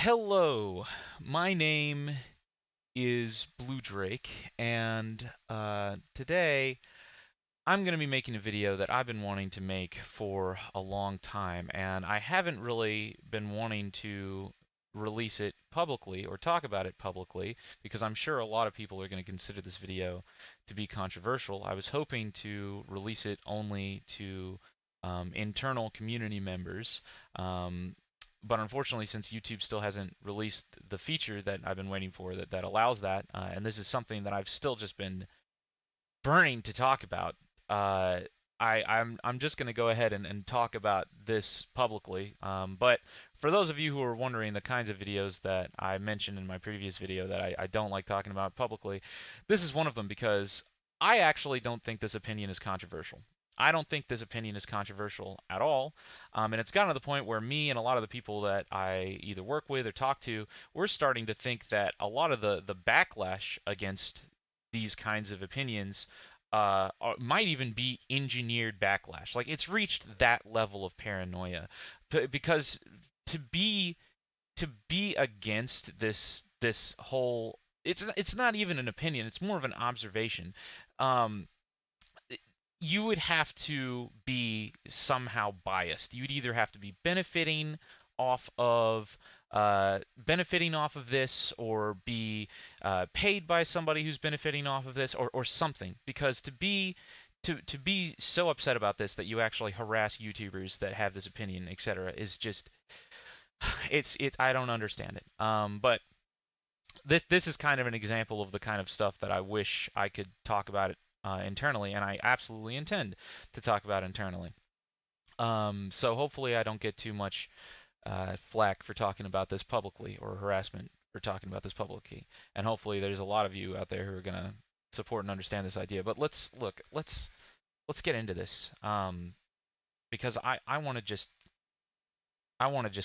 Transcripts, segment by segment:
Hello, my name is Blue Drake, and today I'm going to be making a video that I've been wanting to make for a long time, and I haven't really been wanting to release it publicly or talk about it publicly because I'm sure a lot of people are going to consider this video to be controversial. I was hoping to release it only to internal community members. But unfortunately, since YouTube still hasn't released the feature that I've been waiting for that allows that, and this is something that I've still just been burning to talk about. Uh, I'm just going to go ahead and talk about this publicly. But for those of you who are wondering the kinds of videos that I mentioned in my previous video that I don't like talking about publicly, this is one of them because I actually don't think this opinion is controversial. I don't think this opinion is controversial at all. And it's gotten to the point where me and a lot of the people that I either work with or talk to, we're starting to think that a lot of the backlash against these kinds of opinions might even be engineered backlash. Like it's reached that level of paranoia, because to be to be against this whole it's not even an opinion. It's more of an observation. Um, you would have to be somehow biased. You'd either have to be off of benefiting off of this, or be paid by somebody who's benefiting off of this, or something. Because to be so upset about this that you actually harass YouTubers that have this opinion, etc., is just it's I don't understand it. But this is kind of an example of the kind of stuff that I wish I could talk about it internally, and I absolutely intend to talk about internally. So hopefully I don't get too much flack for talking about this publicly, or harassment for talking about this publicly. And hopefully there's a lot of you out there who are gonna support and understand this idea. But let's get into this, because I want to just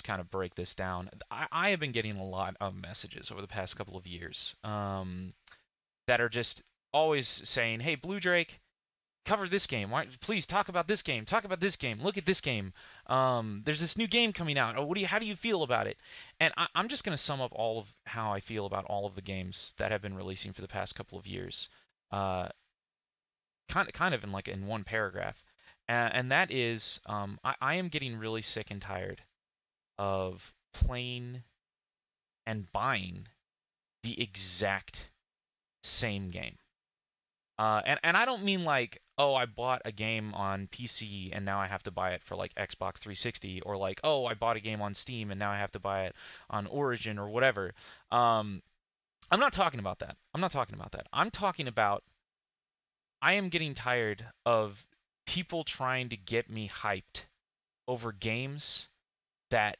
kind of break this down. I have been getting a lot of messages over the past couple of years, that are just always saying, "Hey, Blue Drake, cover this game. Why, please talk about this game. Talk about this game. Look at this game. There's this new game coming out. Oh, how do you feel about it?" And I'm just going to sum up all of how I feel about all of the games that have been releasing for the past couple of years, uh, kind of in one paragraph, and that is, I am getting really sick and tired of playing and buying the exact same game. And I don't mean like, oh, I bought a game on PC and now I have to buy it for like Xbox 360, or like, oh, I bought a game on Steam and now I have to buy it on Origin or whatever. Um, I'm not talking about that. I'm not talking about that. I'm talking about, I am getting tired of people trying to get me hyped over games that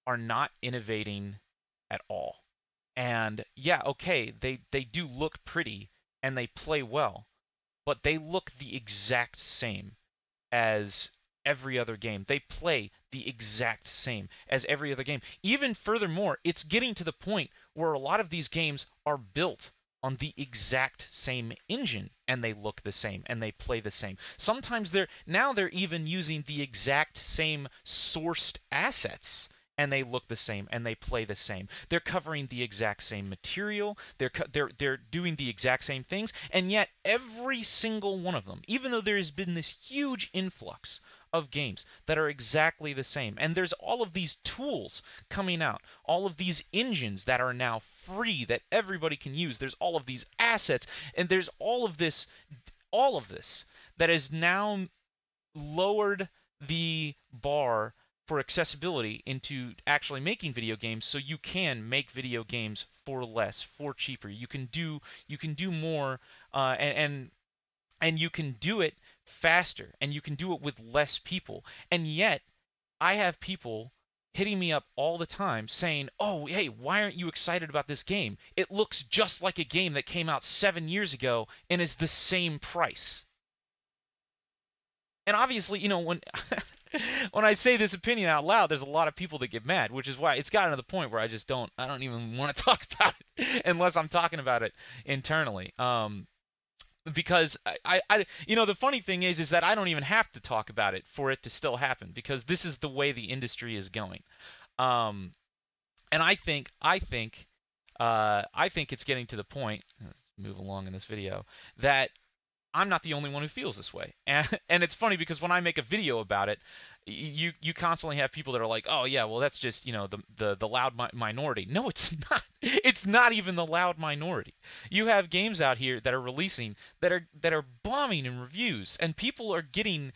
are not innovating at all. And yeah, okay, they do look pretty and they play well, but they look the exact same as every other game. They play the exact same as every other game. Even furthermore, it's getting to the point where a lot of these games are built on the exact same engine, and they look the same and they play the same. Sometimes they're even using the exact same sourced assets, and they look the same and they play the same. They're covering the exact same material. They're doing the exact same things, and yet every single one of them, even though there has been this huge influx of games that are exactly the same, and there's all of these tools coming out, all of these engines that are now free that everybody can use. There's all of these assets, and there's all of this that has now lowered the bar for accessibility into actually making video games, so you can make video games for less, for cheaper. You can do more, and you can do it faster, and you can do it with less people. And yet I have people hitting me up all the time saying, "Oh, hey, why aren't you excited about this game? It looks just like a game that came out 7 years ago and is the same price." And obviously, when when I say this opinion out loud, there's a lot of people that get mad, which is why it's gotten to the point where I don't even want to talk about it unless I'm talking about it internally. Because the funny thing is that I don't even have to talk about it for it to still happen, because this is the way the industry is going. Um, And I think it's getting to the point. Let's move along in this video that I'm not the only one who feels this way. And it's funny because when I make a video about it, you constantly have people that are like, "Oh yeah, well that's just, the loud minority." No, it's not. It's not even the loud minority. You have games out here that are releasing that are bombing in reviews, and people are getting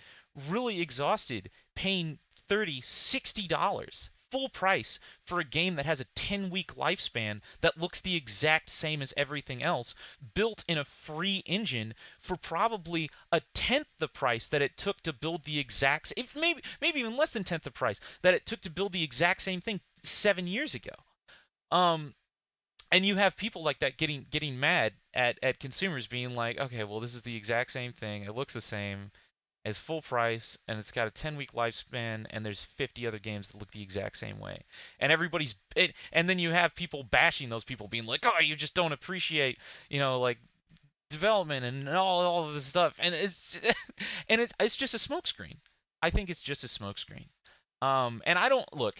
really exhausted paying 30, $60 full price for a game that has a 10-week lifespan that looks the exact same as everything else, built in a free engine for probably a tenth the price that it took to build the exact, if maybe even less than tenth the price that it took to build the exact same thing 7 years ago. Um, and you have people like that getting mad at consumers being like, okay, well this is the exact same thing, it looks the same, it's full price, and it's got a 10-week lifespan, and there's 50 other games that look the exact same way. And and then you have people bashing those people, being like, "Oh, you just don't appreciate, like development and all of this stuff." And it's and it's just a smokescreen. I think it's just a smokescreen. And I don't look.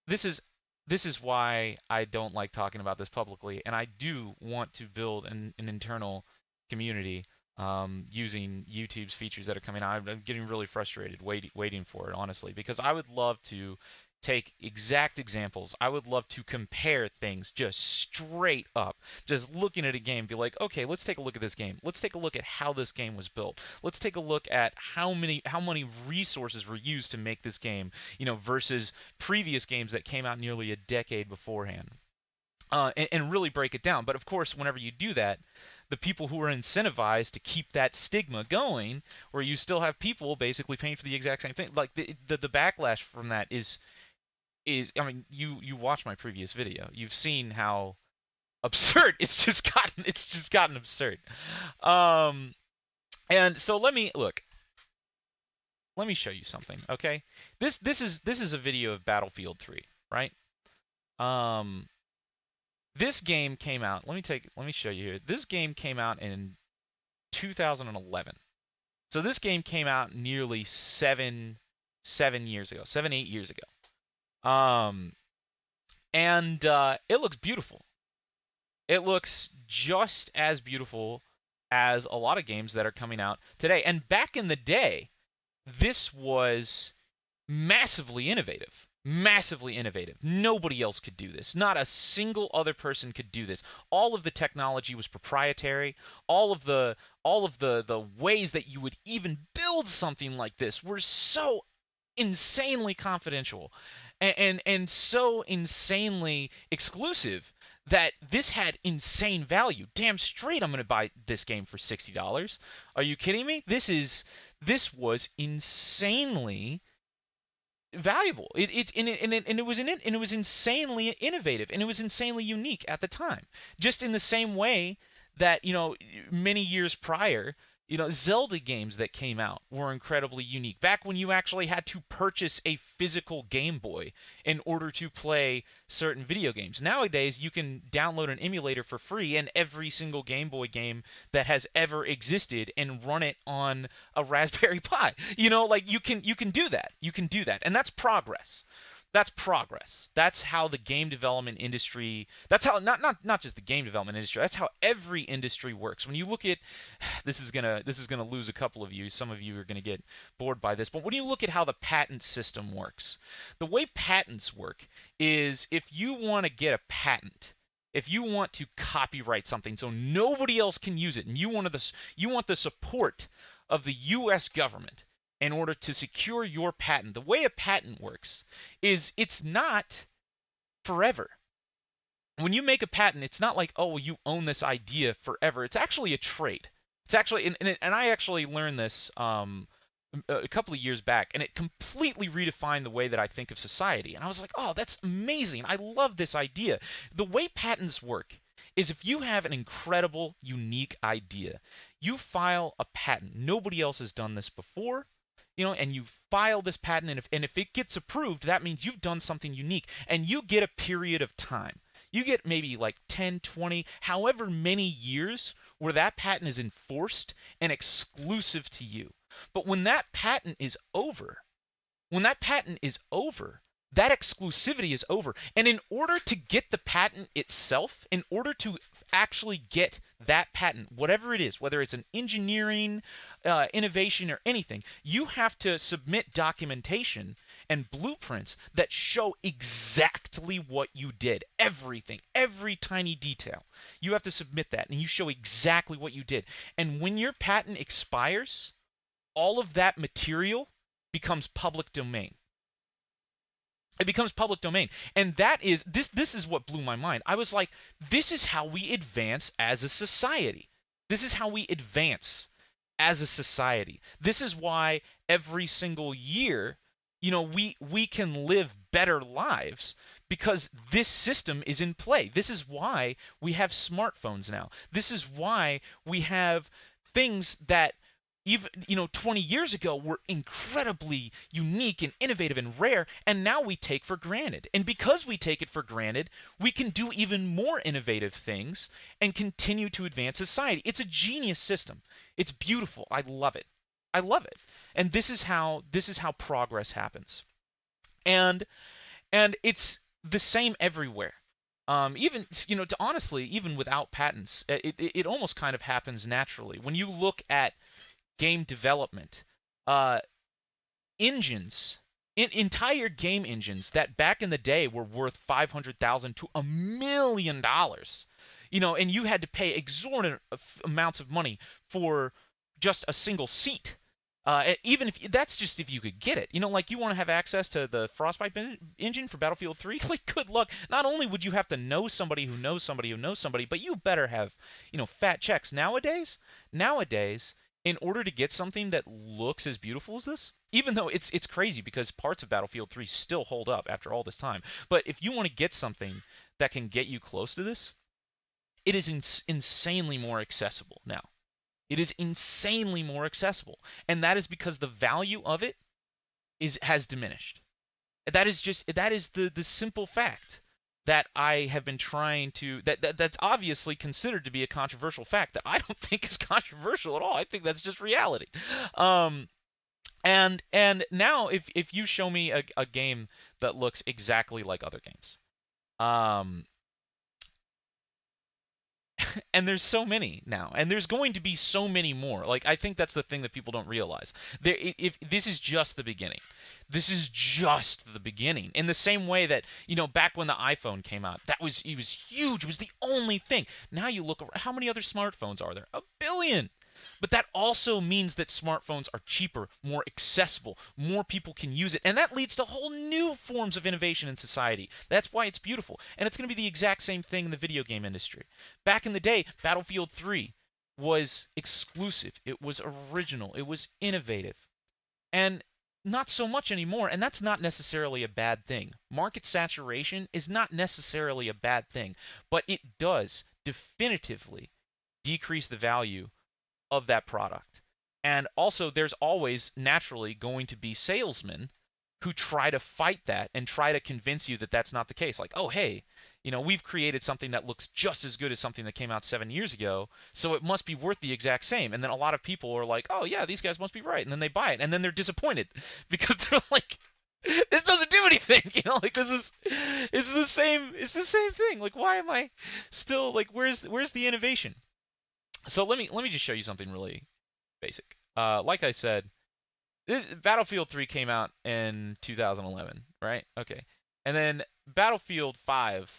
This is this is why I don't like talking about this publicly, and I do want to build an internal community using YouTube's features that are coming out. I'm getting really frustrated waiting for it, honestly, because I would love to take exact examples. I would love to compare things just straight up. Just looking at a game, be like, okay, let's take a look at this game. Let's take a look at how this game was built. Let's take a look at how many resources were used to make this game, versus previous games that came out nearly a decade beforehand. And really break it down. But of course, whenever you do that, the people who are incentivized to keep that stigma going, where you still have people basically paying for the exact same thing, like the backlash from that is, I mean, you watched my previous video, you've seen how absurd it's just gotten absurd. Um, and so let me show you something, okay? This is a video of Battlefield 3, right? Um, this game came out. Let me show you here. This game came out in 2011. So this game came out nearly 7 years ago, 8 years ago. And it looks beautiful. It looks just as beautiful as a lot of games that are coming out today. And back in the day, this was massively innovative. Massively innovative. Nobody else could do this. Not a single other person could do this. All of the technology was proprietary. All of the ways that you would even build something like this were so insanely confidential and so insanely exclusive that this had insane value. Damn straight I'm going to buy this game for $60. Are you kidding me? This was insanely valuable. And it was insanely innovative, and it was insanely unique at the time. Just in the same way that, many years prior, Zelda games that came out were incredibly unique. Back when you actually had to purchase a physical Game Boy in order to play certain video games. Nowadays, you can download an emulator for free and every single Game Boy game that has ever existed and run it on a Raspberry Pi. Like you can do that. You can do that. And that's progress. That's progress. That's how the game development industry, that's how not just the game development industry, that's how every industry works. When you look at, this is gonna lose a couple of you. Some of you are gonna get bored by this, but when you look at how the patent system works, the way patents work is, if you want to get a patent, if you want to copyright something so nobody else can use it, and you want the support of the US government in order to secure your patent, the way a patent works is, it's not forever. When you make a patent, it's not like, oh, well, you own this idea forever. It's actually a trade. It's actually, and I actually learned this a couple of years back, and it completely redefined the way that I think of society. And I was like, oh, that's amazing. I love this idea. The way patents work is, if you have an incredible, unique idea, you file a patent. Nobody else has done this before. And you file this patent, and if it gets approved, that means you've done something unique, and you get a period of time. You get maybe like 10, 20, however many years where that patent is enforced and exclusive to you. But when that patent is over, that exclusivity is over. And in order to get the patent itself, in order to actually get that patent, whatever it is, whether it's an engineering, innovation, or anything, you have to submit documentation and blueprints that show exactly what you did. Everything, every tiny detail. You have to submit that, and you show exactly what you did. And when your patent expires, all of that material becomes public domain. It becomes public domain. And that is this is what blew my mind. I was like, this is how we advance as a society. This is how we advance as a society. This is why every single year, we can live better lives because this system is in play. This is why we have smartphones now. This is why we have things that even 20 years ago were incredibly unique and innovative and rare, and now we take for granted. And because we take it for granted, we can do even more innovative things and continue to advance society. It's a genius system. It's beautiful. I love it. I love it. And this is how progress happens. And it's the same everywhere. Even to honestly, even without patents, it almost kind of happens naturally. When you look at game development, engines, entire game engines that back in the day were worth $500,000 to $1 million, and you had to pay exorbitant amounts of money for just a single seat. Even if that's just if you could get it, like you want to have access to the Frostbite engine for Battlefield 3, like good luck. Not only would you have to know somebody who knows somebody who knows somebody, but you better have, fat checks. Nowadays, in order to get something that looks as beautiful as this, even though it's crazy because parts of Battlefield 3 still hold up after all this time, but if you want to get something that can get you close to this, it is insanely more accessible now. It is insanely more accessible, and that is because the value of it has diminished. That is the simple fact that I have been trying to that's obviously considered to be a controversial fact that I don't think is controversial at all. I think that's just reality. And now if you show me a game that looks exactly like other games, and there's so many now, and there's going to be so many more. Like, I think that's the thing that people don't realize. If this is just the beginning. This is just the beginning. In the same way that, back when the iPhone came out, it was huge. It was the only thing. Now you look over, how many other smartphones are there? 1 billion. But that also means that smartphones are cheaper, more accessible, more people can use it, and that leads to whole new forms of innovation in society. That's why it's beautiful. And it's going to be the exact same thing in the video game industry. Back in the day, Battlefield 3 was exclusive. It was original. It was innovative. And not so much anymore, and that's not necessarily a bad thing. Market saturation is not necessarily a bad thing, but it does definitively decrease the value of that product. And also, there's always naturally going to be salesmen who try to fight that and try to convince you that that's not the case. Like, oh, hey, we've created something that looks just as good as something that came out 7 years ago, so it must be worth the exact same. And then a lot of people are like, oh, yeah, these guys must be right. And then they buy it. And then they're disappointed because they're like, this doesn't do anything. Like it's the same thing. Like, why am I still, like, where's the innovation? So let me just show you something really basic. Like I said, this Battlefield 3 came out in 2011, right? Okay. And then Battlefield 5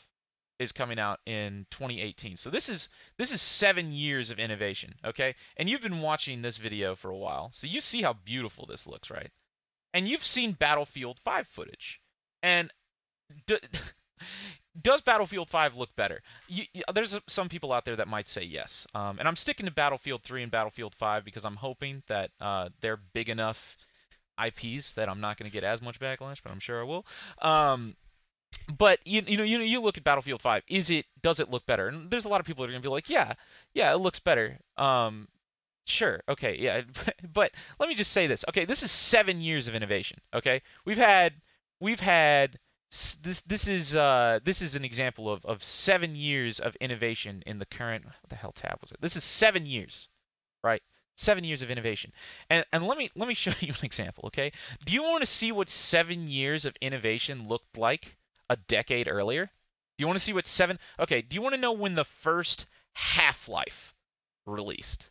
is coming out in 2018. So this is 7 years of innovation, okay? And you've been watching this video for a while. So you see how beautiful this looks, right? And you've seen Battlefield 5 footage. And does Battlefield 5 look better? There's some people out there that might say yes. And I'm sticking to Battlefield 3 and Battlefield 5 because I'm hoping that they're big enough IPs that I'm not going to get as much backlash, but I'm sure I will. But you look at Battlefield 5. Does it look better? And there's a lot of people that are going to be like, yeah, it looks better. Sure, okay, yeah. But let me just say this. Okay, this is 7 years of innovation. Okay, we've had this is an example of 7 years of innovation in the current. What the hell tab was it? This is 7 years, right? 7 years of innovation. And let me show you an example, okay? Do you want to see what 7 years of innovation looked like a decade earlier? Do you want to see what seven? Okay. Do you want to know when the first Half-Life released?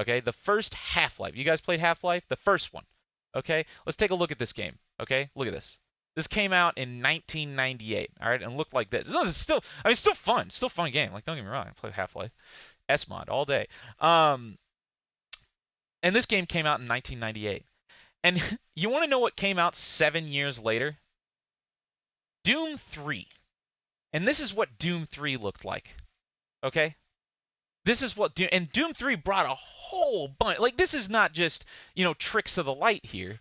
Okay, the first Half-Life. You guys played Half-Life? The first one. Okay, let's take a look at this game. Okay, look at this. This came out in 1998. All right, and looked like this. No, it's still, I mean, it's still fun. Still a fun game. Like, don't get me wrong. I play Half-Life S-Mod all day. Um, and this game came out in 1998. And you want to know what came out 7 years later? Doom 3. And this is what Doom 3 looked like. Okay? This is what Doom, and Doom 3 brought a whole bunch. Like, this is not just, tricks of the light here.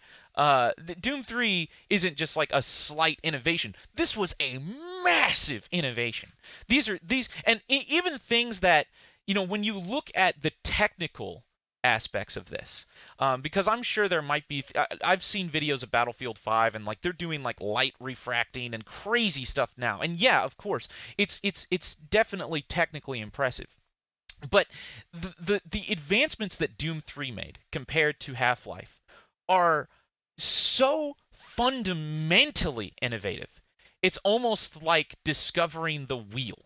Doom 3 isn't just like a slight innovation. This was a massive innovation. And even things that, when you look at the technical aspects of this, because I'm sure there might be, I've seen videos of Battlefield 5, and like they're doing like light refracting and crazy stuff now. And yeah, of course, it's definitely technically impressive. But the advancements that Doom 3 made compared to Half-Life are so fundamentally innovative. It's almost like discovering the wheel.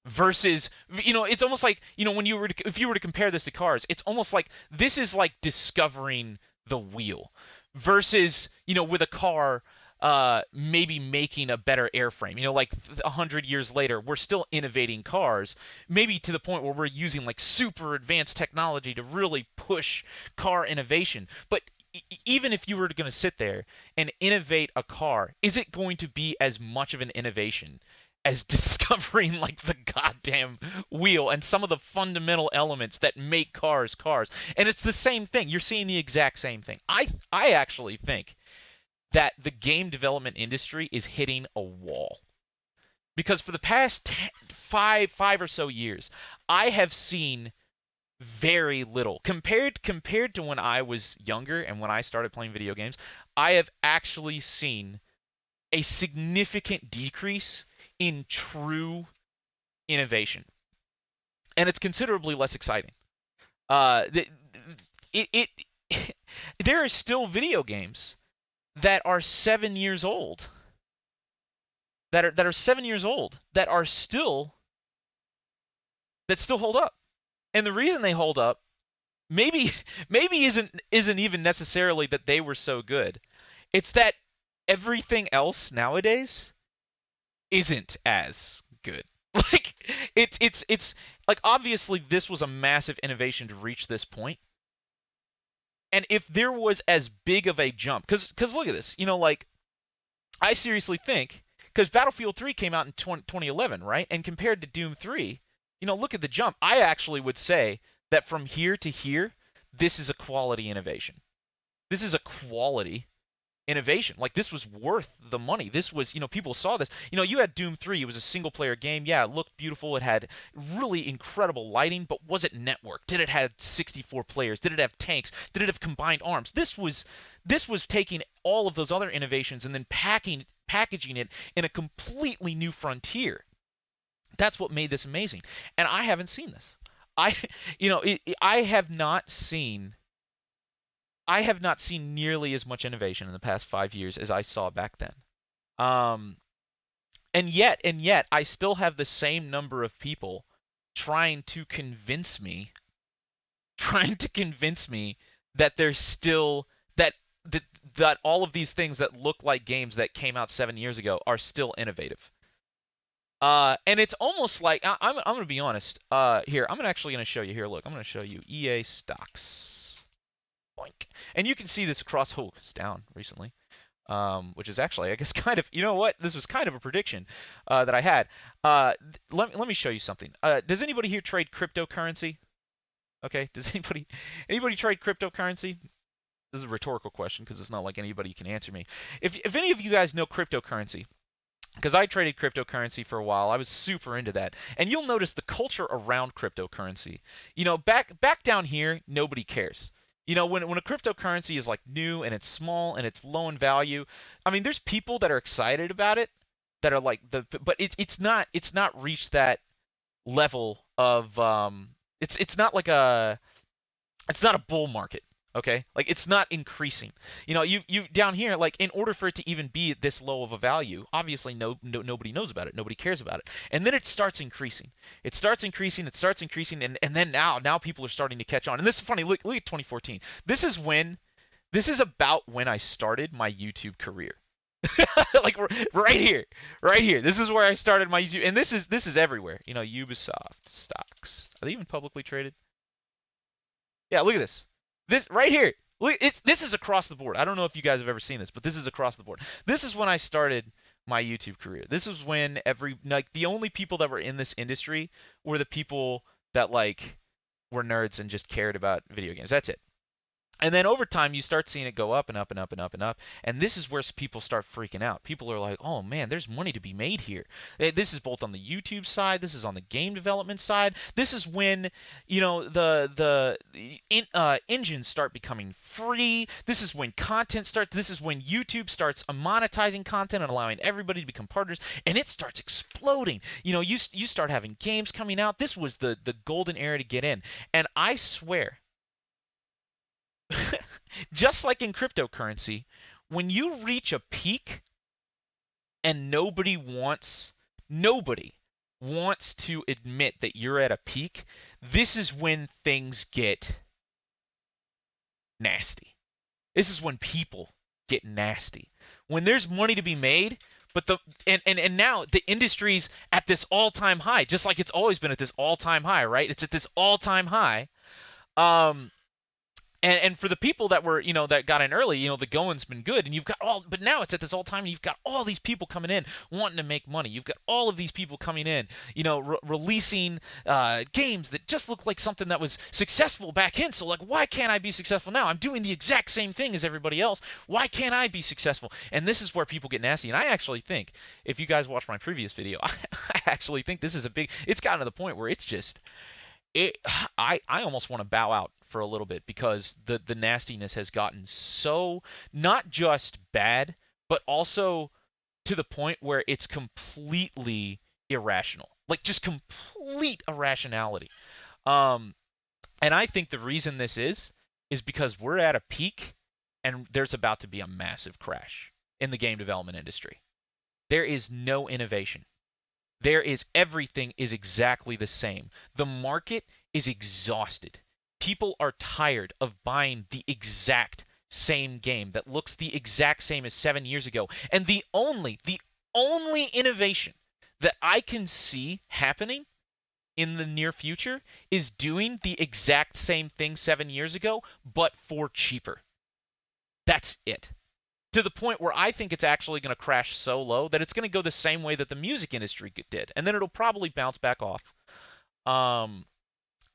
Versus, it's almost like, when if you were to compare this to cars, it's almost like this is like discovering the wheel. Versus, with a car, maybe making a better airframe. Like 100 years later, we're still innovating cars, maybe to the point where we're using like super advanced technology to really push car innovation. But even if you were going to sit there and innovate a car, is it going to be as much of an innovation as discovering like the goddamn wheel and some of the fundamental elements that make cars cars? And it's the same thing. You're seeing the exact same thing. I actually think that the game development industry is hitting a wall. Because for the past five or so years, I have seen very little compared to when I was younger and when I started playing video games. I have actually seen a significant decrease in true innovation, and it's considerably less exciting. It there are still video games that are 7 years old, that are 7 years old, that still hold up. And the reason they hold up maybe isn't even necessarily that they were so good. It's that everything else nowadays isn't as good. Like it's like, obviously this was a massive innovation to reach this point. And if there was as big of a jump, cuz look at this, like, I seriously think, because Battlefield 3 came out in 2011, right? And compared to Doom 3, look at the jump. I actually would say that from here to here, this is a quality innovation. This is a quality innovation. Like, this was worth the money. This was, people saw this. You had Doom 3. It was a single player game. Yeah, it looked beautiful. It had really incredible lighting, but was it networked? Did it have 64 players? Did it have tanks? Did it have combined arms? This was taking all of those other innovations and then packaging it in a completely new frontier. That's what made this amazing. And I haven't seen this. I have not seen nearly as much innovation in the past 5 years as I saw back then. Um, and yet, I still have the same number of people trying to convince me, that there's still that all of these things that look like games that came out 7 years ago are still innovative. And it's almost like, I'm going to be honest. Here, I'm actually going to show you here. Look, I'm going to show you EA stocks. Boink. And you can see this across. Oh, it's down recently. Which is actually, I guess, kind of, you know what? This was kind of a prediction that I had. Let me show you something. Does anybody here trade cryptocurrency? Okay. Does anybody trade cryptocurrency? This is a rhetorical question because it's not like anybody can answer me. If any of you guys know cryptocurrency, because I traded cryptocurrency for a while, I was super into that. And you'll notice the culture around cryptocurrency. Back down here, nobody cares. When a cryptocurrency is like new and it's small and it's low in value, I mean, there's people that are excited about it, that are like but it's not reached that level of it's not like It's not a bull market. Okay, like it's not increasing. You down here, like in order for it to even be at this low of a value, obviously nobody knows about it, nobody cares about it, and then it starts increasing. It starts increasing. It starts increasing, and then now people are starting to catch on. And this is funny. Look at 2014. This is about when I started my YouTube career. Like right here, right here. This is where I started my YouTube, and this is everywhere. Ubisoft stocks. Are they even publicly traded? Yeah, look at this. This right here. Look, this is across the board. I don't know if you guys have ever seen this, but this is across the board. This is when I started my YouTube career. This is when the only people that were in this industry were the people that like were nerds and just cared about video games. That's it. And then over time, you start seeing it go up and up and up and up and up. And this is where people start freaking out. People are like, oh man, there's money to be made here. This is both on the YouTube side. This is on the game development side. This is when, engines start becoming free. This is when content starts. This is when YouTube starts monetizing content and allowing everybody to become partners. And it starts exploding. You start having games coming out. This was the golden era to get in. And I swear, just like in cryptocurrency, when you reach a peak and nobody wants to admit that you're at a peak, this is when things get nasty. This is when people get nasty. When there's money to be made, but and now the industry's at this all-time high, just like it's always been at this all-time high, right? It's at this all-time high. And for the people that were, that got in early, the going's been good, and but now it's at this all time, and you've got all these people coming in wanting to make money. You've got all of these people coming in, releasing games that just look like something that was successful back in. So like, why can't I be successful now? I'm doing the exact same thing as everybody else. Why can't I be successful? And this is where people get nasty. And I actually think, if you guys watched my previous video, I actually think this is it's gotten to the point where it's just I almost want to bow out for a little bit, because the nastiness has gotten so not just bad, but also to the point where it's completely irrational. Like just complete irrationality. Um and I think the reason this is because we're at a peak and there's about to be a massive crash in the game development industry. There is no innovation. Everything is exactly the same. The market is exhausted. People are tired of buying the exact same game that looks the exact same as 7 years ago. And the only innovation that I can see happening in the near future is doing the exact same thing 7 years ago, but for cheaper. That's it. To the point where I think it's actually going to crash so low that it's going to go the same way that the music industry did, and then it'll probably bounce back off.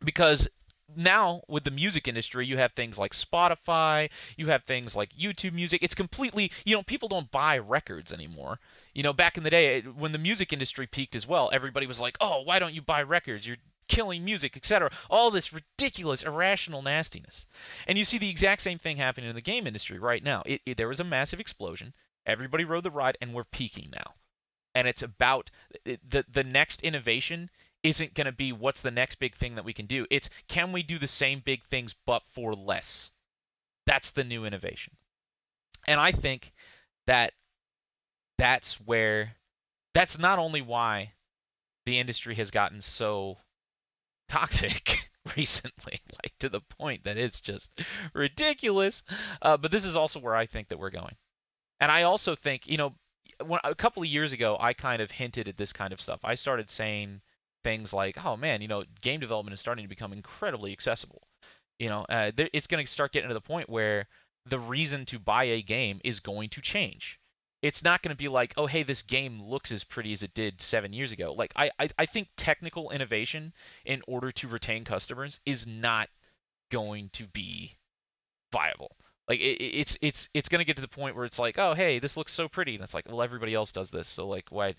Because now with the music industry, you have things like Spotify, you have things like YouTube Music. It's completely, people don't buy records anymore. Back in the day when the music industry peaked as well, everybody was like, "Oh, why don't you buy records? You're killing music, etc." All this ridiculous, irrational nastiness. And you see the exact same thing happening in the game industry right now. There was a massive explosion. Everybody rode the ride, and we're peaking now. And it's about the next innovation isn't going to be what's the next big thing that we can do. It's, can we do the same big things but for less? That's the new innovation. And I think that that's not only why the industry has gotten so toxic recently, like to the point that it's just ridiculous, but this is also where I think that we're going. And I also think, a couple of years ago, I kind of hinted at this kind of stuff. I started saying things like, "Oh man, game development is starting to become incredibly accessible. It's going to start getting to the point where the reason to buy a game is going to change. It's not going to be like, oh hey, this game looks as pretty as it did 7 years ago." Like I think technical innovation in order to retain customers is not going to be viable. Like it's going to get to the point where it's like, "Oh hey, this looks so pretty," and it's like, well, everybody else does this, so like why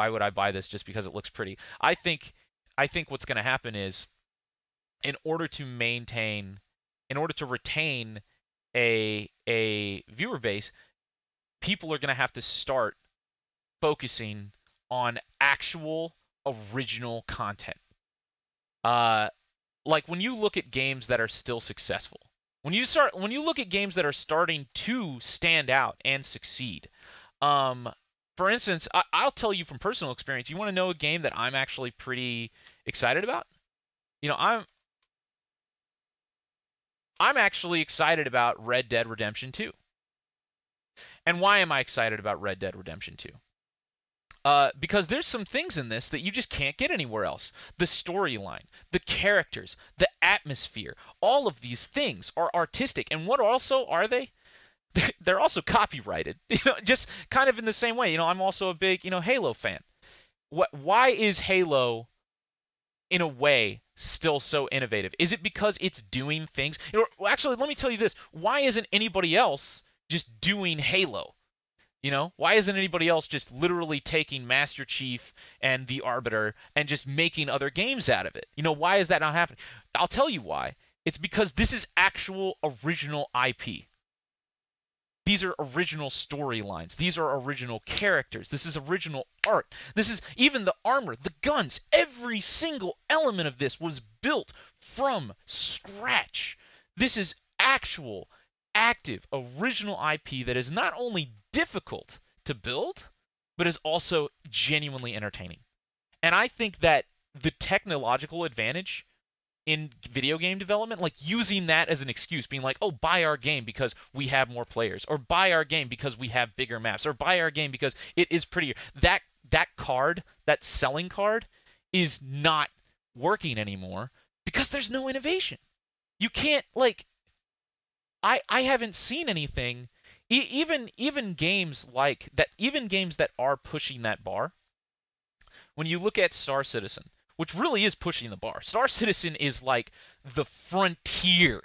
would I buy this just because it looks pretty? I think what's going to happen is, in order to retain a viewer base, people are going to have to start focusing on actual original content. like when you look at games that are still successful, when you look at games that are starting to stand out and succeed, um, for instance, I'll tell you from personal experience. You want to know a game that I'm actually pretty excited about? You know, I'm actually excited about Red Dead Redemption 2. And why am I excited about Red Dead Redemption 2? Because there's some things in this that you just can't get anywhere else. The storyline, the characters, the atmosphere, all of these things are artistic. And what also are they? They're also copyrighted. Just kind of in the same way. I'm also a big, Halo fan. Why is Halo in a way still so innovative? Is it because it's doing things? Well, actually, let me tell you this. Why isn't anybody else just doing Halo? Why isn't anybody else just literally taking Master Chief and the Arbiter and just making other games out of it? Why is that not happening? I'll tell you why. It's because this is actual original IP. These are original storylines. These are original characters. This is original art. This is even the armor, the guns. Every single element of this was built from scratch. This is actual, active, original IP that is not only difficult to build, but is also genuinely entertaining. And I think that the technological advantage in video game development, like using that as an excuse, being like, oh, buy our game because we have more players, or buy our game because we have bigger maps, or buy our game because it is prettier. That selling card is not working anymore because there's no innovation. You can't, like, I haven't seen anything, even games like that, even games that are pushing that bar. When you look at Star Citizen, which really is pushing the bar. Star Citizen is like the frontier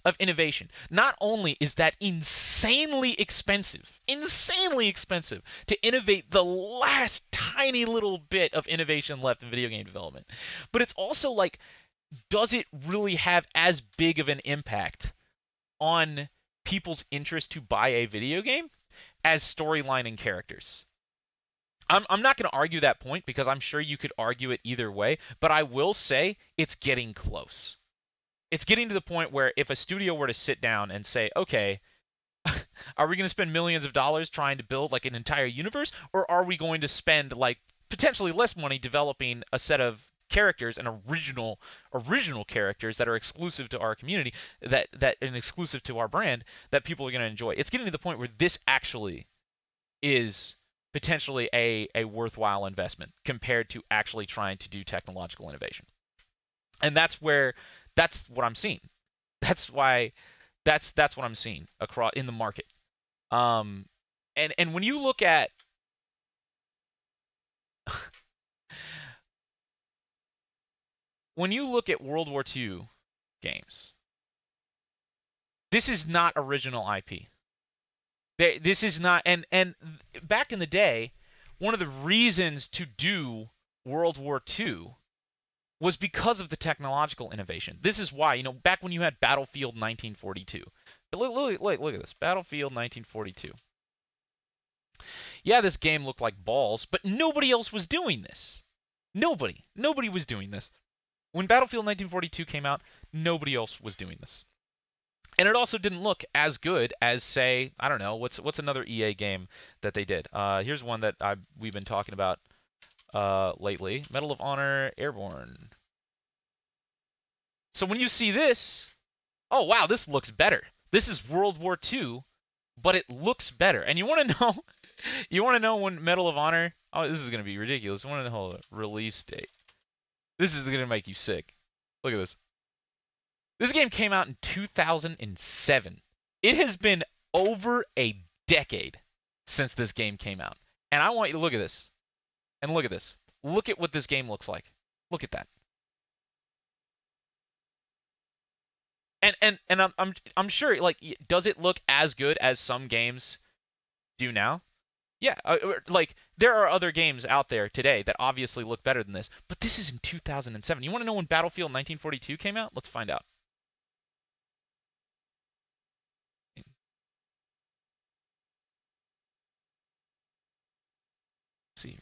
of innovation. Not only is that insanely expensive to innovate the last tiny little bit of innovation left in video game development, but it's also like, does it really have as big of an impact on people's interest to buy a video game as storyline and characters? I'm not going to argue that point because I'm sure you could argue it either way, but I will say it's getting close. It's getting to the point where if a studio were to sit down and say, okay, are we going to spend millions of dollars trying to build like an entire universe, or are we going to spend like potentially less money developing a set of characters and original characters that are exclusive to our community, that and exclusive to our brand that people are going to enjoy? It's getting to the point where this actually is potentially a worthwhile investment compared to actually trying to do technological innovation. And that's what I'm seeing. That's why that's what I'm seeing across in the market. And when you look at World War II games, this is not original IP. This is not, and back in the day, one of the reasons to do World War II was because of the technological innovation. This is why, back when you had Battlefield 1942. Look at this. Battlefield 1942. Yeah, this game looked like balls, but nobody else was doing this. Nobody was doing this. When Battlefield 1942 came out, nobody else was doing this. And it also didn't look as good as, say, I don't know, what's another EA game that they did? Here's one that we've been talking about lately. Medal of Honor Airborne. So when you see this, oh wow, this looks better. This is World War II, but it looks better. And you want to know, when Medal of Honor? Oh, this is gonna be ridiculous. You want to know the release date? This is gonna make you sick. Look at this. This game came out in 2007. It has been over a decade since this game came out. And I want you to look at this. And look at this. Look at what this game looks like. Look at that. And I'm sure, like, does it look as good as some games do now? Yeah, like there are other games out there today that obviously look better than this, but this is in 2007. You want to know when Battlefield 1942 came out? Let's find out. Let's see,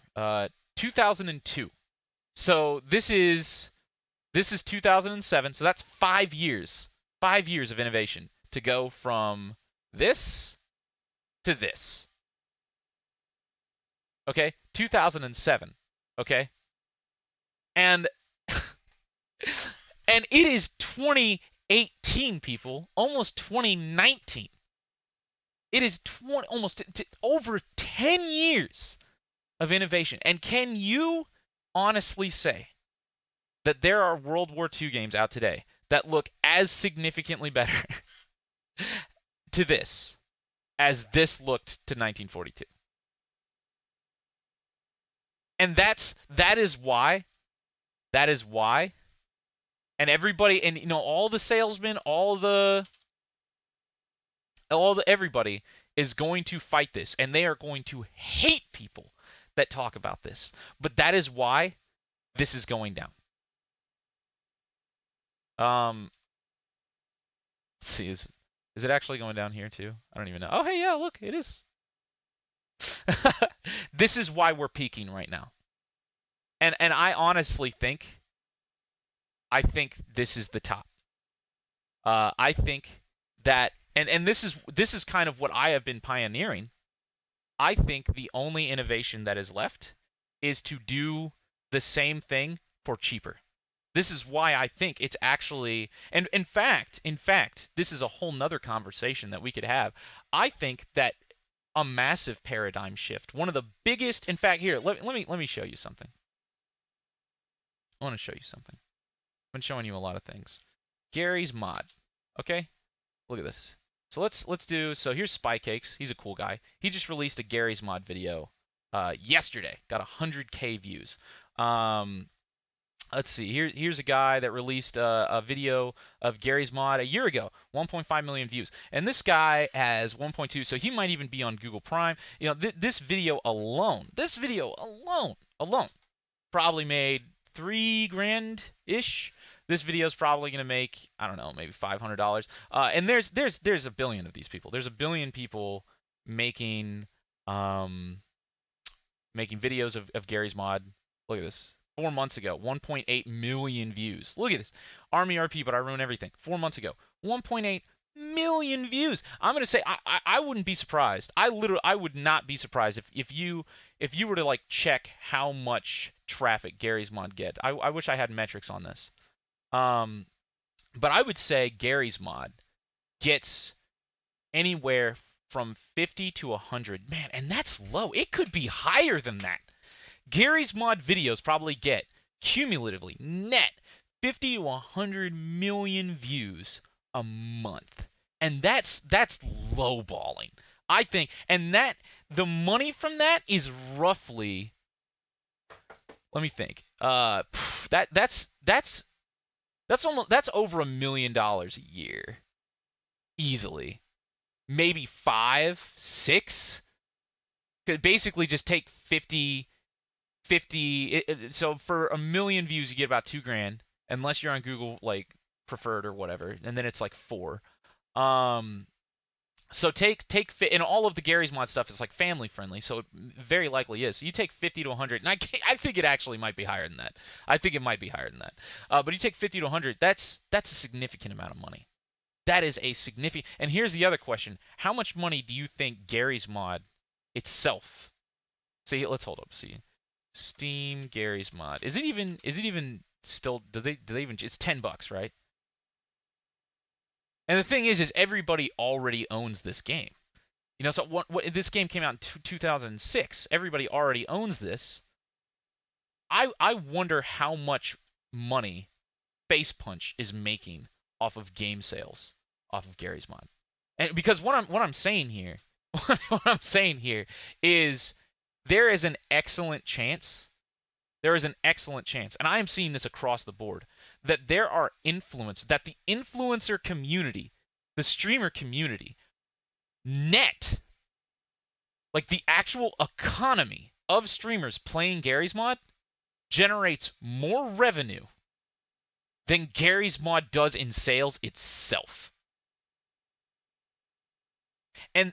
2002. So this is This is 2007, so that's 5 years. 5 years of innovation to go from this to this. Okay? 2007. Okay? And and it is 2018, people, almost 2019. It is almost over 10 years of innovation. And can you honestly say that there are World War II games out today that look as significantly better to this as this looked to 1942? And that is why, and everybody, and all the salesmen, everybody is going to fight this, and they are going to hate people that talk about this. But that is why this is going down. Let's see, is it actually going down here too? I don't even know. Oh, hey, yeah, look, it is. This is why we're peaking right now. And I honestly think this is the top. I think that, and this is kind of what I have been pioneering. I think the only innovation that is left is to do the same thing for cheaper. This is why I think it's actually, and in fact, this is a whole nother conversation that we could have. I think that a massive paradigm shift, one of the biggest, in fact, here, let me show you something. I want to show you something. I've been showing you a lot of things. Gary's Mod. Okay? Look at this. So let's do, so here's Spy Cakes. He's a cool guy. He just released a Gary's Mod video yesterday. Got 100K views. Let's see. Here's a guy that released a video of Gary's Mod a year ago, 1.5 million views. And this guy has 1.2, so he might even be on Google Prime. This video alone, probably made $3,000-ish. This video is probably going to make, I don't know, maybe $500. And there's a billion of these people. There's a billion people making videos of Gary's Mod. Look at this. 4 months ago, 1.8 million views. Look at this. Army RP, but I ruin everything. 4 months ago, 1.8 million views. I'm going to say I wouldn't be surprised. I would not be surprised if you were to like check how much traffic Gary's Mod get. I wish I had metrics on this. But I would say Gary's Mod gets anywhere from 50 to 100. Man, and that's low. It could be higher than that. Gary's Mod videos probably get cumulatively net 50 to 100 million views a month. And that's lowballing, I think. And that the money from that is roughly, let me think. That's over $1 million a year. Easily. Maybe 5, 6. Could basically just take 50, so for 1 million views you get about $2,000, unless you're on Google like preferred or whatever, and then it's like 4. So take and all of the Gary's Mod stuff is like family friendly, so it very likely is. So you take 50 to 100, and I think it actually might be higher than that. I think it might be higher than that. But you take 50 to 100, that's a significant amount of money. That is a significant. And here's the other question: how much money do you think Gary's Mod itself? See, let's hold up. See, Steam Gary's Mod. Is it even still? Do they even? It's $10, right? And the thing is everybody already owns this game. So what this game came out in 2006. Everybody already owns this. I wonder how much money Face Punch is making off of game sales, off of Gary's Mod. And because what I'm saying here, what I'm saying here is there is an excellent chance, and I am seeing this across the board, that the influencer community, the streamer community, net, like the actual economy of streamers playing Gary's Mod, generates more revenue than Gary's Mod does in sales itself. And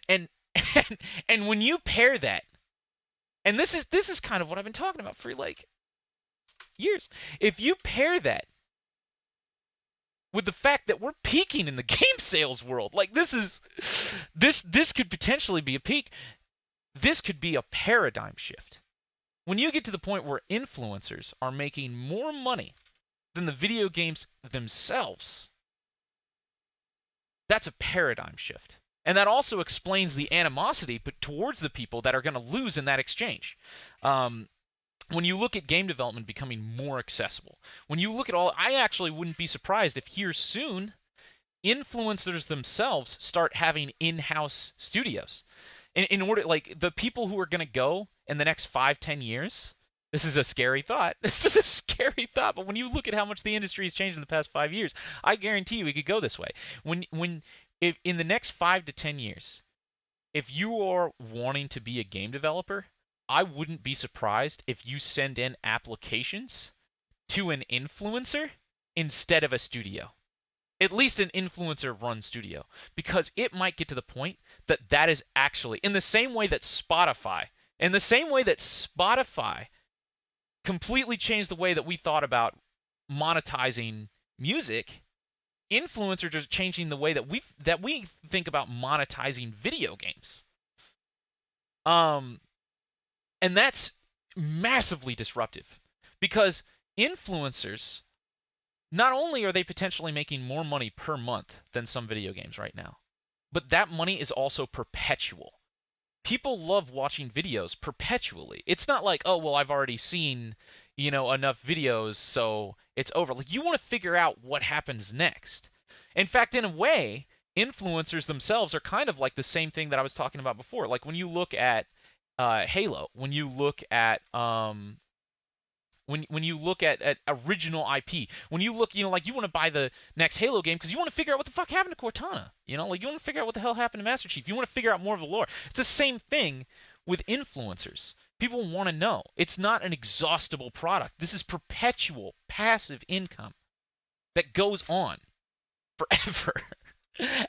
when you pair that, and this is kind of what I've been talking about for like years. If you pair that with the fact that we're peaking in the game sales world. Like this could potentially be a peak. This could be a paradigm shift. When you get to the point where influencers are making more money than the video games themselves, that's a paradigm shift. And that also explains the animosity towards the people that are going to lose in that exchange. When you look at game development becoming more accessible, when you look at I actually wouldn't be surprised if here soon influencers themselves start having in-house studios. In order, like, the people who are going to go in the next 5-10 years, this is a scary thought. This is a scary thought, but when you look at how much the industry has changed in the past 5 years, I guarantee you we could go this way. If in the next 5 to 10 years, if you are wanting to be a game developer, I wouldn't be surprised if you send in applications to an influencer instead of a studio. At least an influencer run studio, because it might get to the point that that is actually, in the same way that Spotify completely changed the way that we thought about monetizing music, influencers are changing the way that we think about monetizing video games. And that's massively disruptive, because influencers, not only are they potentially making more money per month than some video games right now, but that money is also perpetual. People love watching videos perpetually. It's not like, oh, well, I've already seen, enough videos, so it's over. Like, you want to figure out what happens next. In fact, in a way, influencers themselves are kind of like the same thing that I was talking about before. Like, when you look at Halo, when you look at when you look at original IP, when you look, like, you want to buy the next Halo game because you want to figure out what the fuck happened to Cortana. Like, you want to figure out what the hell happened to Master Chief. You want to figure out more of the lore. It's the same thing with influencers. People want to know. It's not an exhaustible product. This is perpetual passive income that goes on forever,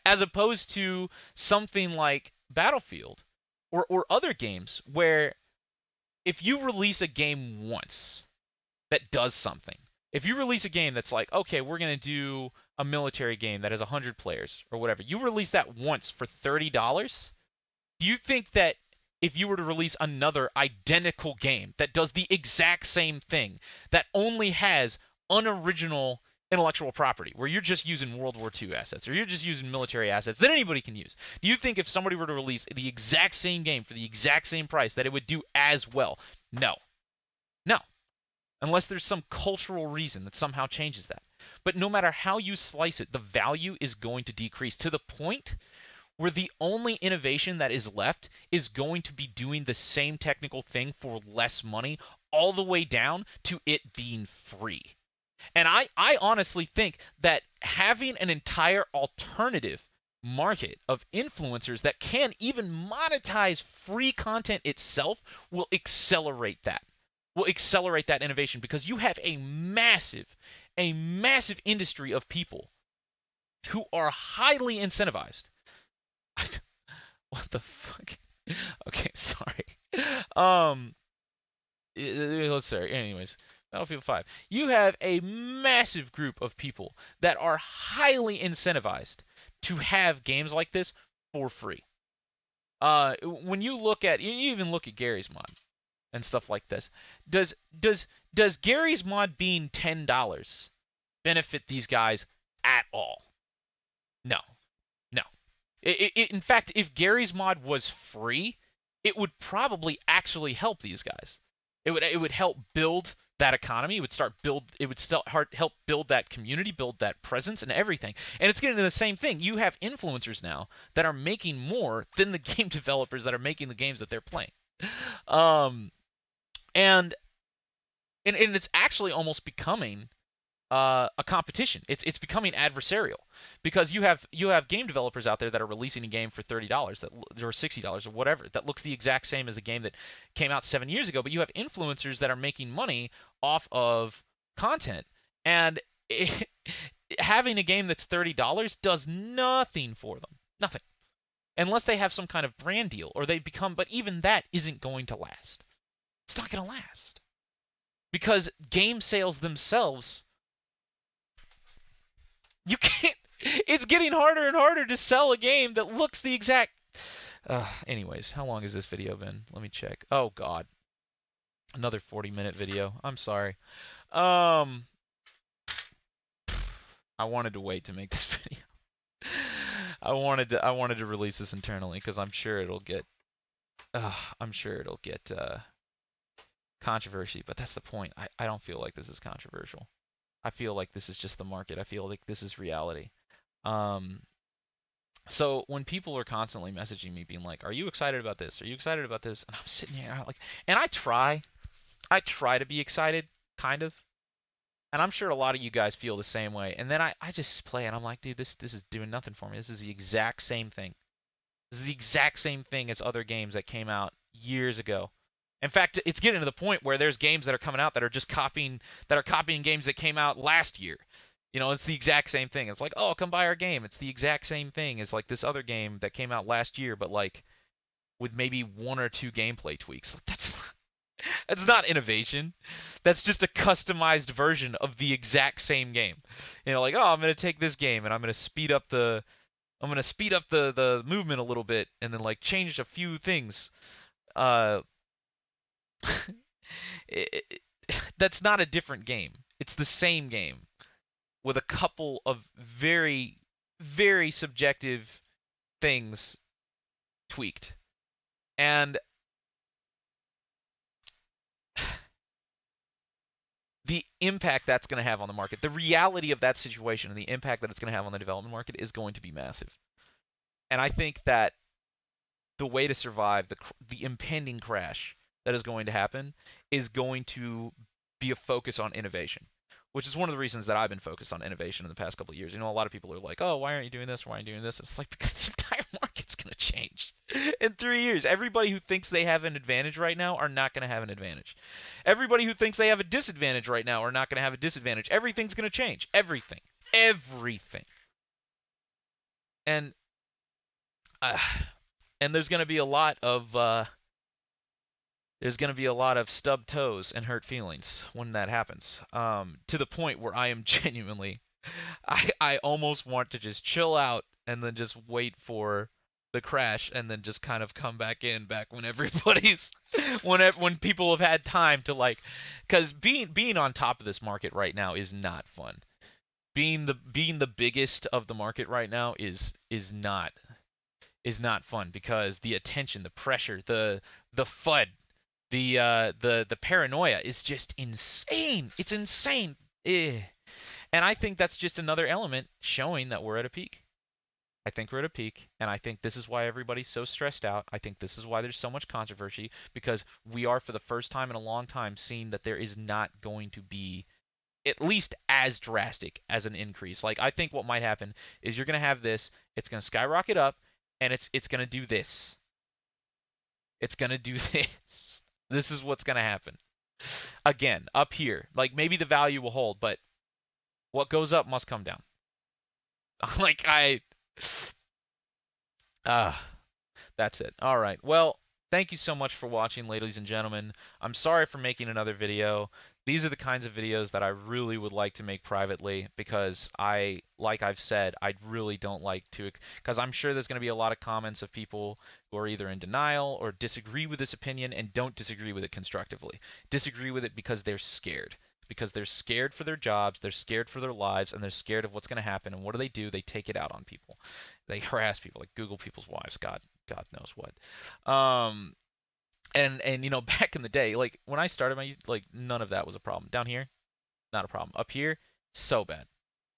as opposed to something like Battlefield or other games where if you release a game once that does something, if you release a game that's like, okay, we're going to do a military game that has 100 players or whatever, you release that once for $30, do you think that if you were to release another identical game that does the exact same thing, that only has unoriginal intellectual property, where you're just using World War II assets or you're just using military assets that anybody can use, do you think if somebody were to release the exact same game for the exact same price that it would do as well? No. No. Unless there's some cultural reason that somehow changes that. But no matter how you slice it, the value is going to decrease to the point where the only innovation that is left is going to be doing the same technical thing for less money, all the way down to it being free. And I honestly think that having an entire alternative market of influencers that can even monetize free content itself will accelerate that. Will accelerate that innovation, because you have a massive industry of people who are highly incentivized. What the fuck? Okay, sorry. Let's say, anyways, Battlefield 5. You have a massive group of people that are highly incentivized to have games like this for free. When you even look at Gary's mod and stuff like this, does Gary's mod being $10 benefit these guys at all? No. In fact, if Gary's mod was free, it would probably actually help these guys. It would help build that economy. It would help build that community, build that presence and everything. And it's getting to the same thing. You have influencers now that are making more than the game developers that are making the games that they're playing. And it's actually almost becoming a competition. It's becoming adversarial, because you have game developers out there that are releasing a game for $30 or $60 or whatever that looks the exact same as a game that came out 7 years ago, but you have influencers that are making money off of content, and having a game that's $30 does nothing for them. Nothing. Unless they have some kind of brand deal, or they become, but even that isn't going to last. It's not going to last, because game sales themselves You can't. It's getting harder and harder to sell a game that looks the exact. Anyways, how long has this video been? Let me check. Oh God, another 40-minute video. I'm sorry. Um, I wanted to wait to make this video. I wanted to release this internally because I'm sure it'll get controversy. But that's the point. I don't feel like this is controversial. I feel like this is just the market. I feel like this is reality. Um, so when people are constantly messaging me being like, "Are you excited about this? Are you excited about this?" And I'm sitting here like, and I try to be excited, kind of. And I'm sure a lot of you guys feel the same way. And then I just play and I'm like, dude, this is doing nothing for me. This is the exact same thing. This is the exact same thing as other games that came out years ago. In fact, it's getting to the point where there's games that are coming out that are just copying games that came out last year. You know, it's the exact same thing. It's like, oh, come buy our game. It's the exact same thing as like this other game that came out last year, but like with maybe one or two gameplay tweaks. Like that's not innovation. That's just a customized version of the exact same game. You know, like, oh, I'm gonna take this game and I'm gonna speed up the movement a little bit and then like change a few things. Uh, it, that's not a different game. It's the same game with a couple of very, very subjective things tweaked. And the impact that's going to have on the market, the reality of that situation and the impact that it's going to have on the development market is going to be massive. And I think that the way to survive the impending crash that is going to happen is going to be a focus on innovation, which is one of the reasons that I've been focused on innovation in the past couple of years. You know, a lot of people are like, "Oh, why aren't you doing this? Why aren't you doing this?" It's like because the entire market's going to change in 3 years. Everybody who thinks they have an advantage right now are not going to have an advantage. Everybody who thinks they have a disadvantage right now are not going to have a disadvantage. Everything's going to change. Everything. Everything. And uh, and there's going to be a lot of stubbed toes and hurt feelings when that happens. To the point where I am genuinely, I almost want to just chill out and then just wait for the crash and then just kind of come back when everybody's when people have had time to like, because being on top of this market right now is not fun. Being the biggest of the market right now is not fun because the attention, the pressure, the FUD, the paranoia is just insane. It's insane. And I think that's just another element showing that we're at a peak. I think we're at a peak, and I think this is why everybody's so stressed out. I think this is why there's so much controversy because we are for the first time in a long time seeing that there is not going to be at least as drastic as an increase. Like I think what might happen is you're going to have this, it's going to skyrocket up and it's going to do this. It's going to do this. This is what's going to happen. Again, up here. Like maybe the value will hold, but what goes up must come down. like I uh that's it. All right. Well, thank you so much for watching, ladies and gentlemen. I'm sorry for making another video. These are the kinds of videos that I really would like to make privately because like I've said, I really don't like to, because I'm sure there's going to be a lot of comments of people who are either in denial or disagree with this opinion and don't disagree with it constructively. Disagree with it because they're scared. Because they're scared for their jobs, they're scared for their lives, and they're scared of what's going to happen. And what do? They take it out on people. They harass people, like Google people's wives. God knows what. Um, and you know, back in the day, like when I started my like none of that was a problem. Down here, not a problem. Up here, so bad,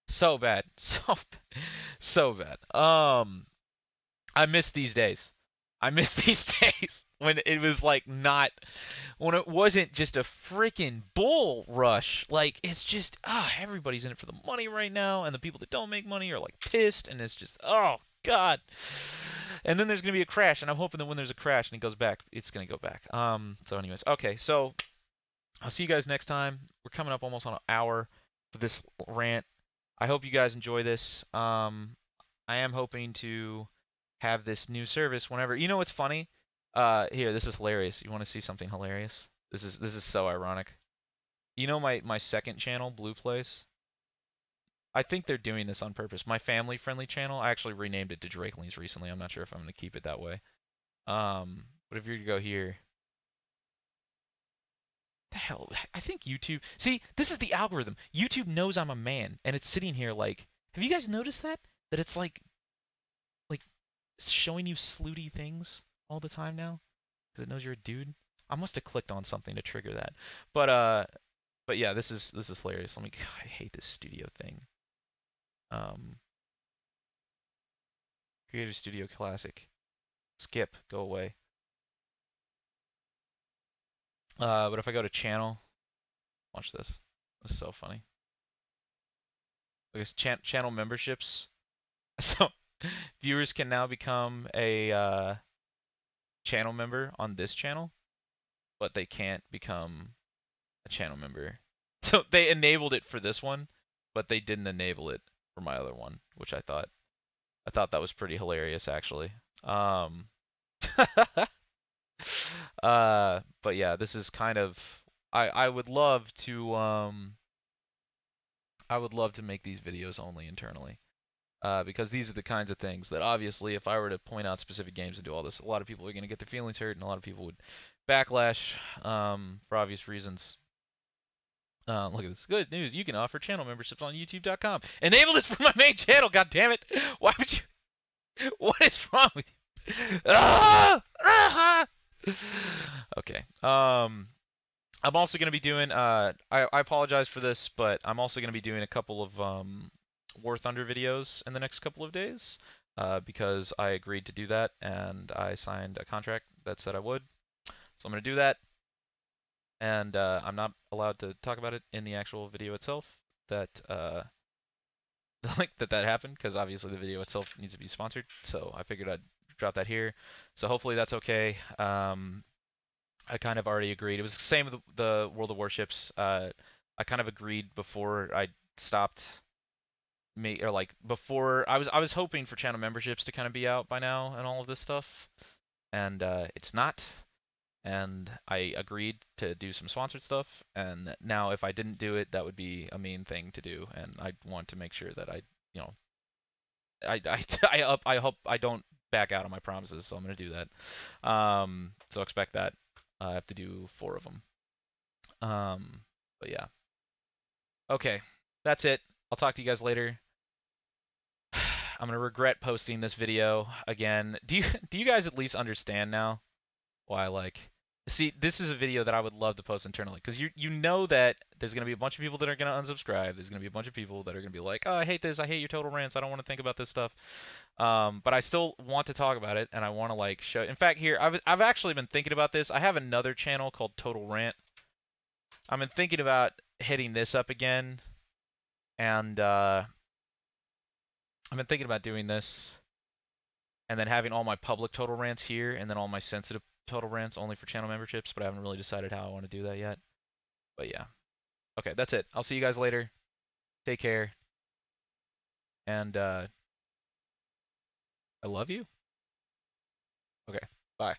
so bad, so bad. I miss these days. I miss these days when it was like not, when it wasn't just a freaking bull rush. Like it's just everybody's in it for the money right now, and the people that don't make money are like pissed, and it's just oh god. And then there's gonna be a crash, and I'm hoping that when there's a crash and it goes back, it's gonna go back. So anyways, okay, so I'll see you guys next time. We're coming up almost on an hour for this rant. I hope you guys enjoy this. I am hoping to have this new service whenever. You know what's funny? Here, this is hilarious. You want to see something hilarious? This is so ironic. You know my second channel, Blue Place? I think they're doing this on purpose. My family-friendly channel, I actually renamed it to Drakelings recently. I'm not sure if I'm going to keep it that way. But if you were to go here, the hell? I think YouTube. See, this is the algorithm. YouTube knows I'm a man, and it's sitting here like. Have you guys noticed that? That it's like showing you slutty things all the time now because it knows you're a dude. I must have clicked on something to trigger that. But yeah, this is hilarious. Let me. I hate this studio thing. Um, Creator Studio Classic. Skip. Go away. But if I go to channel, watch this. This is so funny. I guess channel memberships. So viewers can now become a channel member on this channel, but they can't become a channel member. So they enabled it for this one, but they didn't enable it for my other one, which I thought that was pretty hilarious actually. But yeah, this is kind of I would love to I would love to make these videos only internally. Because these are the kinds of things that obviously, if I were to point out specific games and do all this, a lot of people are going to get their feelings hurt, and a lot of people would backlash for obvious reasons. Look at this. Good news. You can offer channel memberships on YouTube.com. Enable this for my main channel, god damn it! Why would you? What is wrong with you? Ah! Ah! Okay. I'm also going to be doing, I apologize for this, but I'm also going to be doing a couple of War Thunder videos in the next couple of days because I agreed to do that and I signed a contract that said I would. So I'm going to do that, and I'm not allowed to talk about it in the actual video itself. That like that happened because obviously the video itself needs to be sponsored. So I figured I'd drop that here. So hopefully that's okay. I kind of already agreed. It was the same with the World of Warships. I kind of agreed before I stopped me or like before I was hoping for channel memberships to kind of be out by now and all of this stuff, and it's not. And I agreed to do some sponsored stuff, and now if I didn't do it, that would be a mean thing to do, and I want to make sure that you know, I hope I don't back out on my promises, so I'm gonna do that. So expect that. I have to do 4 of them. But yeah. Okay, that's it. I'll talk to you guys later. I'm gonna regret posting this video again. Do you guys at least understand now why see, this is a video that I would love to post internally because you know that there's gonna be a bunch of people that are gonna unsubscribe. There's gonna be a bunch of people that are gonna be like, oh, I hate this. I hate your total rants. I don't want to think about this stuff. But I still want to talk about it, and I want to like show. In fact, here I've actually been thinking about this. I have another channel called Total Rant. I've been thinking about hitting this up again, and I've been thinking about doing this, and then having all my public total rants here, and then all my sensitive total rants only for channel memberships, but I haven't really decided how I want to do that yet. But yeah. Okay, that's it. I'll see you guys later. Take care. And I love you. Okay, bye.